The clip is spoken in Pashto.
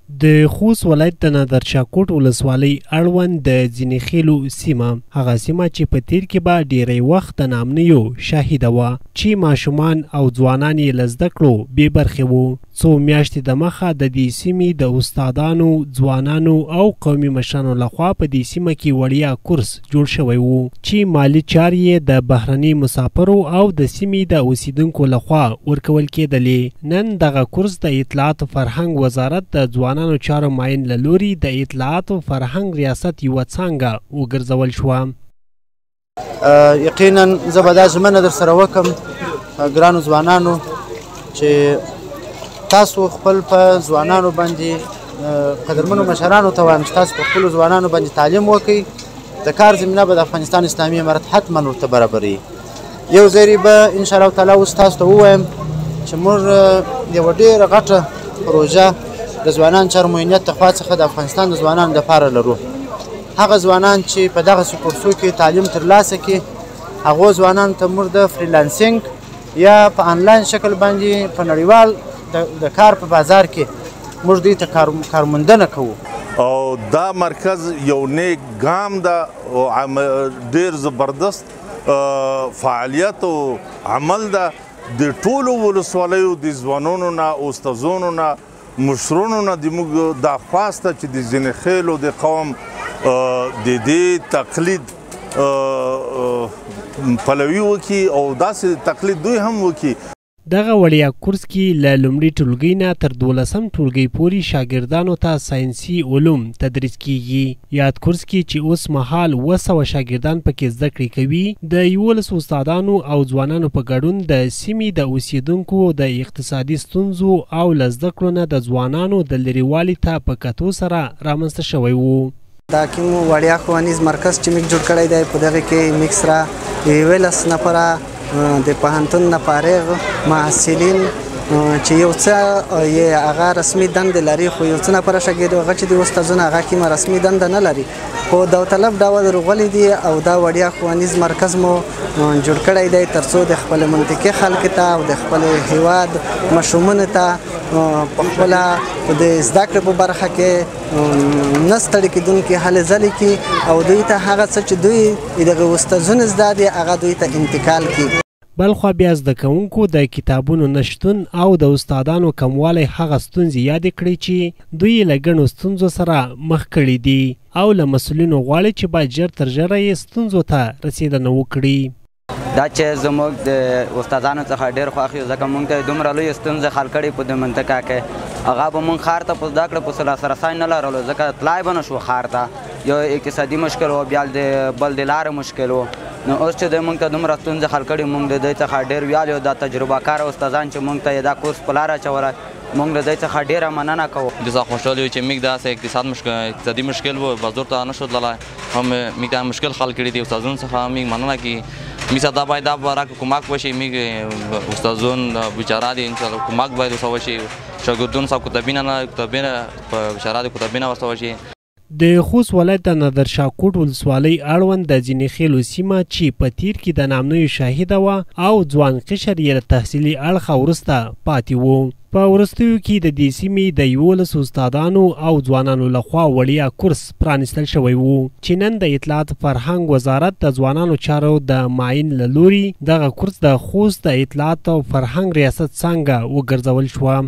د خوست ولایت د نادرشاهکوټ ولسوالۍ اړوند د ځینې خیلو سیمه هغه سیمه چې په تیر کې به ډیری وخت د نامنیو شاهده وه چې ماشومان او ځوانان یې له زده کړو بې برخې وو. څو میاشتې دمخه د دې سیمې د استادانو، ځوانانو او قومي مشرانو لخوا په دې سیمه کې وړیا کورس جوړ شوی و چې مالي چارې یې د بهرني مسافرو او د سیمې د اوسیدونکو لخوا ورکول کېدلې. نن دغه کورس د اطلاعات فرهنګ وزارت د ځوانانو چارو معین له لوري د اطلاعات او فرهنګ ریاست یوه څانګه وګرځول شوه. یقینا زه به دا ژمنه در سره وکړم ګرانو ځوانانو چې تاسو خپل په ځوانانو باندې قدرمنو مشرانو ته وایم چې تاسو په خپلو ځوانانو باندې تعلیم وکړئ. د کار زمینه به د افغانستان اسلامي امارت حتما ورته برابروي. یو ځای به انشاءالله تعالی اوس تاسو ته ووایم چې موږ یوه ډېره غټه پروژه د ځوانان چارو معینیت د خوا څخه د افغانستان د ځوانانو دپاره لرو. هغه ځوانان چې په دغسې کورسو کې تعلیم ترلاسه کړي هغو ځوانانو ته موږ د فریلانسینګ یا په انلاین شکل باندې په نړیوال د کار په بازار کې موږ دوی ته کارموندنه کوو. او دا مرکز یو نیک ګام ده او ډېر زبردست فعالیت او عمل ده. د ټولو ولسوالیو د ځوانانو نه، استادانو نه، مشرانو نه د موږ دا خواسته چې د ځینې خیلو د قوم د دې تقلید پلوي وکړي او داسې تقلید دوی هم وکړي. دغه وړیا کورس کې له لومړي ټولګي نه تر 12م ټولګي پورې شاګردانو ته ساینسي علوم تدریس کیږي. یاد کورس کې چې اوس مهال 200 شاګردان پکې زده کړې کوي د 11 استادانو او ځوانانو په ګډون د سیمې د اوسیدونکو د اقتصادي ستونزو او له زده کړو نه د ځوانانو د لرېوالي ته په کتو سره رامنځته شوی و. دا کوم وړیا ښوونیز مرکز چې موږ جوړ کړی دی په دغه کې موږ سره 11 نفره د پوهنتون نه فارغ محصلین چې یو څه یې هغه رسمي دندې لري خو یو څه نفره شاګرد هغه چې د استادونه هغه کومه رسمي دنده نه لري خو داوطلب ډول راغلي دي او دا وړیا ښوونیز مرکز مو جوړ کړی دی تر څو د خپل منطقې خلکو ته او د خپل هیواد ماشومانو ته په خپله د زده کړې په برخه کې نه ستړي کېدونکي هلې ځلې کړي او دوی ته هغه څه چې دوی دغه استادونه زده دي هغه دوی ته انتقال کړي. بلخوا بیا زده کوونکو د کتابونو نشتون او د استادانو کموالی هغه ستونزې یادې کړې چې دوی له ګڼو ستونزو سره مخ کړي دي او له مسؤلینو غواړي چې باید ژر تر ژره یې ستونزو ته رسېدنه وکړي. دا چې زموږ د استادانو څخه ډېر خوښ یو ځکه موږ ته دومره لویې ستونزې حل کړې په دې منطقه کې. هغه به موږ ښار ته په زده کړه پسې لاسرسی نه لرلو ځکه تلای به نه شو ښار ته. یو اقتصادي مشکل و بیا بل د لارې مشکل و. نو اوس چې دوی موږ ته دومره ستونزې حل کړي موږ د دوی څخه ډېر ویاړ یو. دا تجربه کاره استادان چې موږ ته یې دا کورس په لاره اچولی موږ له دوی څخه ډېره مننه کوو. ډېر خوشحال یو چې موږ داسې اقتصادي مشکل و بازار ته نه شو تللی هم موږ ته مشکل حل کړي دي. استادانو څخه موږ مننه کوي. موږ ته دا باید دا راکړو کمک وشي. موږ استادان بیچاره دي انشاءالله کمک باید ورته وشي. شاګردانو څخه کتابونه په بیچاره دي کتابونه ورته وشي. د خوست ولایت د نادرشاهکوټ ولسوالۍ اړوند د ځینې خیلو سیمه چې په تیر کې د نامنیو شاهده وه او ځوان قشر یې له تحصیلي اړخه وروسته پاتې و. په وروستیو کې د دې سیمې د 11 استادانو او ځوانانو لخوا وړیا کورس پرانیستل شوی و چې نن د اطلاعات فرهنګ وزارت د ځوانانو چارو د معین له لوري دغه کورس د خوست د اطلاعات او فرهنګ ریاست څانګه وګرځول شوه.